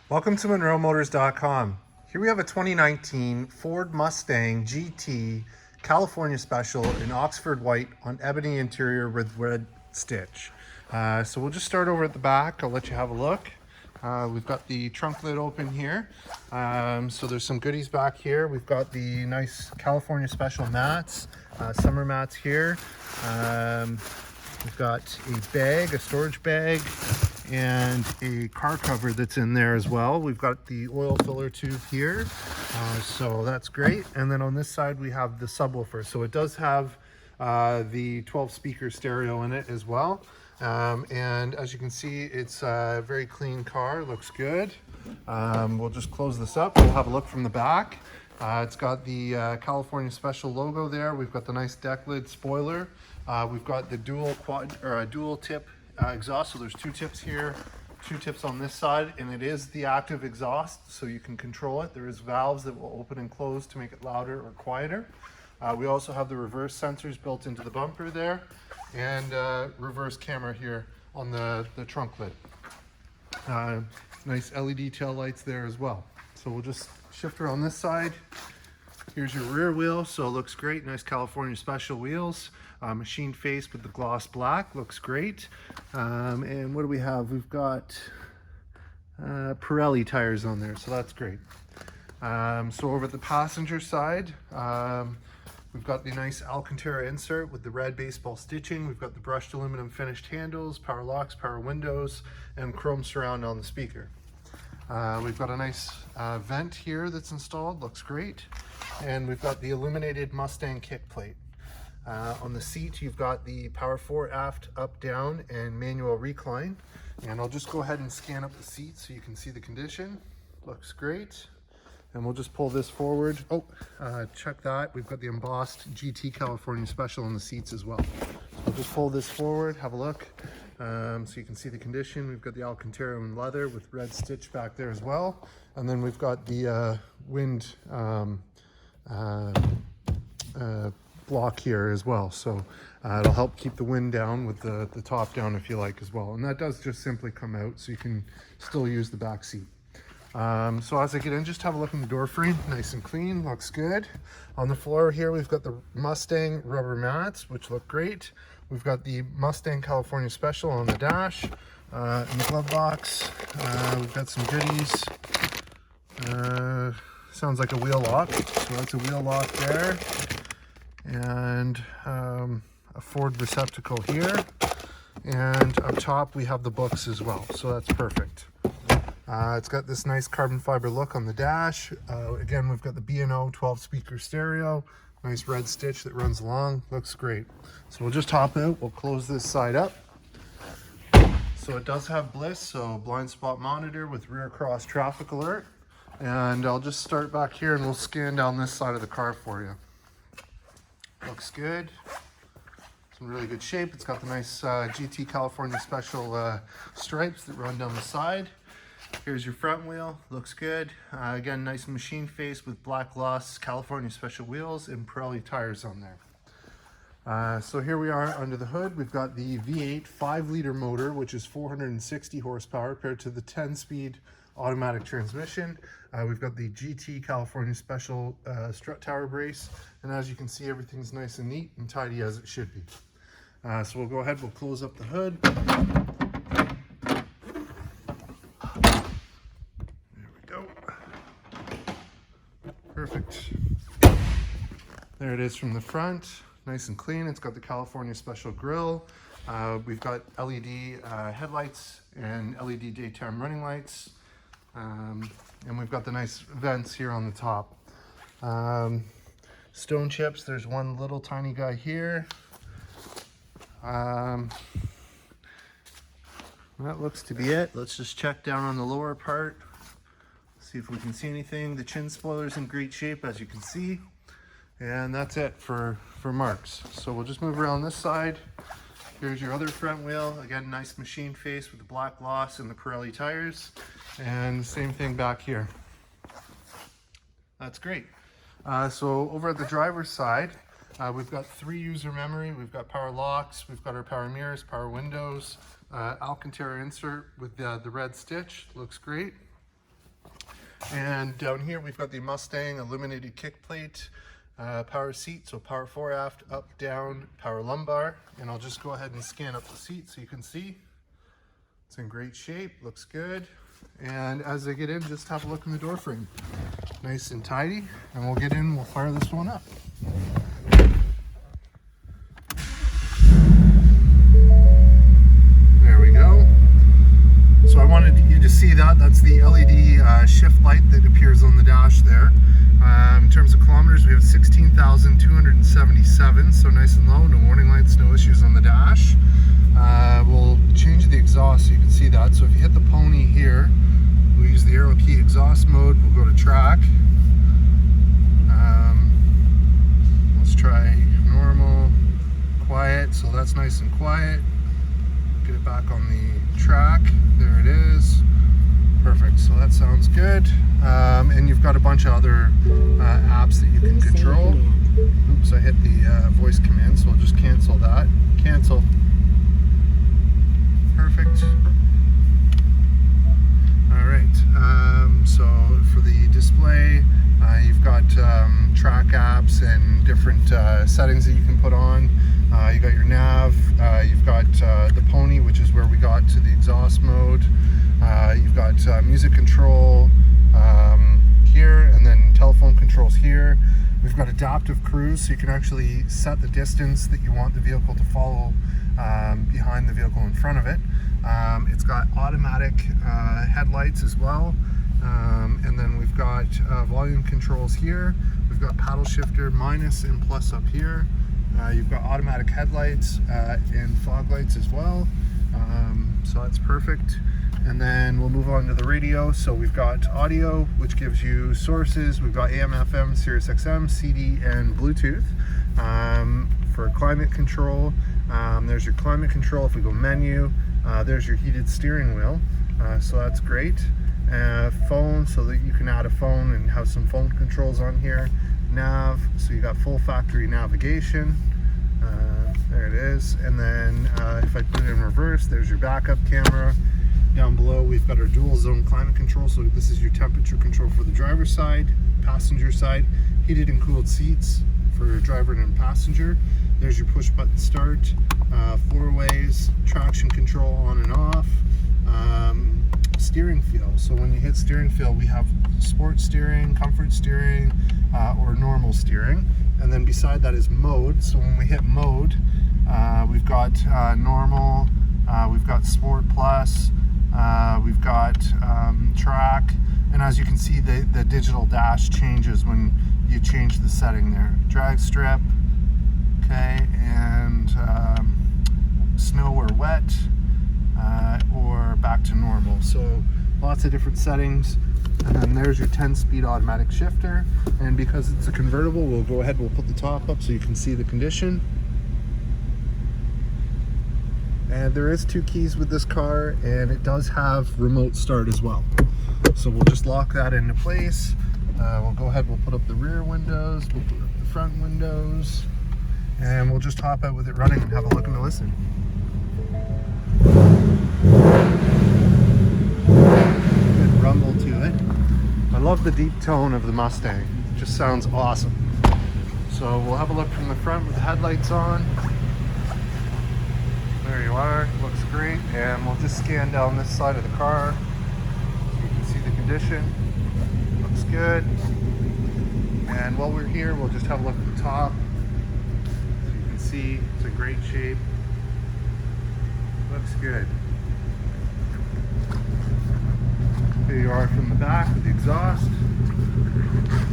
Welcome to MonroeMotors.com. Here we have a 2019 Ford Mustang GT California Special in Oxford white on ebony interior with red stitch. So we'll just start over at the back. I'll let you have a look. We've got the trunk lid open here. So there's some goodies back here. We've got the nice California Special mats, summer mats here. We've got a bag, a storage bag, and a car cover that's in there as well. We've got the oil filler tube here, so that's great. And then on this side we have the subwoofer. So it does have the 12 speaker stereo in it as well. And as you can see, it's a very clean car, looks good. We'll just close this up. We'll have a look from the back. It's got the California Special logo there. We've got the nice deck lid spoiler. We've got the dual tip exhaust. So there's two tips here, two tips on this side, and it is the active exhaust, so you can control it. There is valves that will open and close to make it louder or quieter. We also have the reverse sensors built into the bumper there, and reverse camera here on the trunk lid. Nice LED tail lights there as well. So we'll just shift around this side. Here's your rear wheel, so it looks great. Nice California Special wheels, machined face with the gloss black, looks great. And what do we have? We've got Pirelli tires on there, so that's great. So over at the passenger side, we've got the nice Alcantara insert with the red baseball stitching. We've got the brushed aluminum finished handles, power locks, power windows, and chrome surround on the speaker. We've got a nice vent here that's installed, looks great. And we've got the illuminated Mustang kick plate. On the seat, you've got the power fore, aft, up, down, and manual recline. And I'll just go ahead and scan up the seat so you can see the condition. Looks great. And we'll just pull this forward. Oh, check that. We've got the embossed GT California Special on the seats as well. So we'll just pull this forward, have a look. So you can see the condition. We've got the Alcantara in leather with red stitch back there as well. And then we've got the wind block here as well. So it'll help keep the wind down with the top down if you like as well. And that does just simply come out so you can still use the back seat. So as I get in, just have a look in the door frame. Nice and clean, looks good. On the floor here, we've got the Mustang rubber mats, which look great. We've got the Mustang California Special on the dash. In the glove box, we've got some goodies. Sounds like a wheel lock, so that's a wheel lock there. And a Ford receptacle here. And up top, we have the books as well, so that's perfect. It's got this nice carbon fiber look on the dash. Again, we've got the B&O 12 speaker stereo, nice red stitch that runs along, looks great. So we'll just hop out, we'll close this side up. So it does have bliss, so blind spot monitor with rear cross traffic alert. And I'll just start back here and we'll scan down this side of the car for you. Looks good. It's in really good shape. It's got the nice GT California Special stripes that run down the side. Here's your front wheel, looks good. Again, nice machine face with black gloss California Special wheels and Pirelli tires on there. So here we are under the hood. We've got the V8 5-liter motor, which is 460 horsepower paired to the 10-speed automatic transmission. We've got the GT California Special strut tower brace, and as you can see, everything's nice and neat and tidy as it should be. So we'll go ahead, we'll close up the hood. Perfect. There it is from the front, nice and clean. It's got the California Special grille. We've got LED headlights and LED daytime running lights. And we've got the nice vents here on the top. Stone chips, there's one little tiny guy here. That looks to be it. Let's just check down on the lower part. See if we can see anything. The chin spoiler's in great shape, as you can see. And that's it for marks. So we'll just move around this side. Here's your other front wheel. Again, nice machine face with the black gloss and the Pirelli tires. And same thing back here. That's great. So over at the driver's side, we've got 3 user memory. We've got power locks. We've got our power mirrors, power windows, Alcantara insert with the red stitch. Looks great. And down here we've got the Mustang illuminated kick plate, power seat, so power fore aft, up, down, power lumbar. And I'll just go ahead and scan up the seat so you can see. It's in great shape, looks good. And as I get in, just have a look in the door frame. Nice and tidy. And we'll get in, we'll fire this one up. There we go. So I wanted you to see that. That's the LED shift light that appears on the dash there. In terms of kilometers, we have 16,277, so nice and low, no warning lights, no issues on the dash. We'll change the exhaust so you can see that. So if you hit the pony here, we'll use the arrow key exhaust mode, we'll go to track. Let's try normal, quiet, so that's nice and quiet. Get it back on the track, there it is. Perfect, so that sounds good. And you've got a bunch of other apps that you can control. Oops, I hit the voice command, so I'll just cancel that. Cancel. Perfect. Alright, so for the display, you've got track apps and different settings that you can put on. You got your nav, you've got the pony, which is where we got to the exhaust mode. You've got music control here, and then telephone controls here. We've got adaptive cruise, so you can actually set the distance that you want the vehicle to follow behind the vehicle in front of it. It's got automatic headlights as well. And then we've got volume controls here. We've got paddle shifter minus and plus up here. You've got automatic headlights and fog lights as well. So that's perfect. And then we'll move on to the radio. So we've got audio, which gives you sources. We've got AM, FM, Sirius XM, CD, and Bluetooth. For climate control, there's your climate control. If we go menu, there's your heated steering wheel. So that's great. Phone, so that you can add a phone and have some phone controls on here. Nav, so you got full factory navigation. There it is. And then if I put it in reverse, there's your backup camera. Down below we've got our dual zone climate control, so this is your temperature control for the driver's side, passenger side, heated and cooled seats for driver and passenger. There's your push button start, 4 ways, traction control on and off, steering feel. So when you hit steering feel, we have sport steering, comfort steering, or normal steering. And then beside that is mode. So when we hit mode, we've got normal, we've got sport plus, we've got track, and as you can see, the digital dash changes when you change the setting there. Drag strip, okay, and snow or wet, or back to normal. So lots of different settings. And then there's your 10-speed automatic shifter, and because it's a convertible, we'll go ahead, we'll put the top up so you can see the condition. And there is 2 keys with this car, and it does have remote start as well. So we'll just lock that into place. We'll go ahead, we'll put up the rear windows, we'll put up the front windows, and we'll just hop out with it running and have a look and a listen. Good rumble to it. I love the deep tone of the Mustang. It just sounds awesome. So we'll have a look from the front with the headlights on. There you are, looks great. And we'll just scan down this side of the car so you can see the condition. Looks good. And while we're here, we'll just have a look at the top. So you can see it's in great shape. Looks good. Here you are from the back with the exhaust.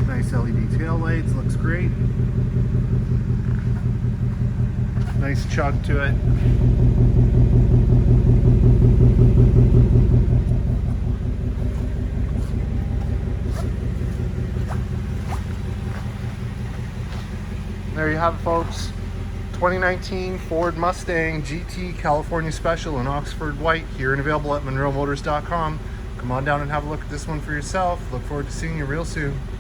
Nice LED tail lights, looks great. Nice chug to it. There you have it, folks. 2019 Ford Mustang GT California Special in Oxford White, here and available at MonroeMotors.com. Come on down and have a look at this one for yourself. Look forward to seeing you real soon.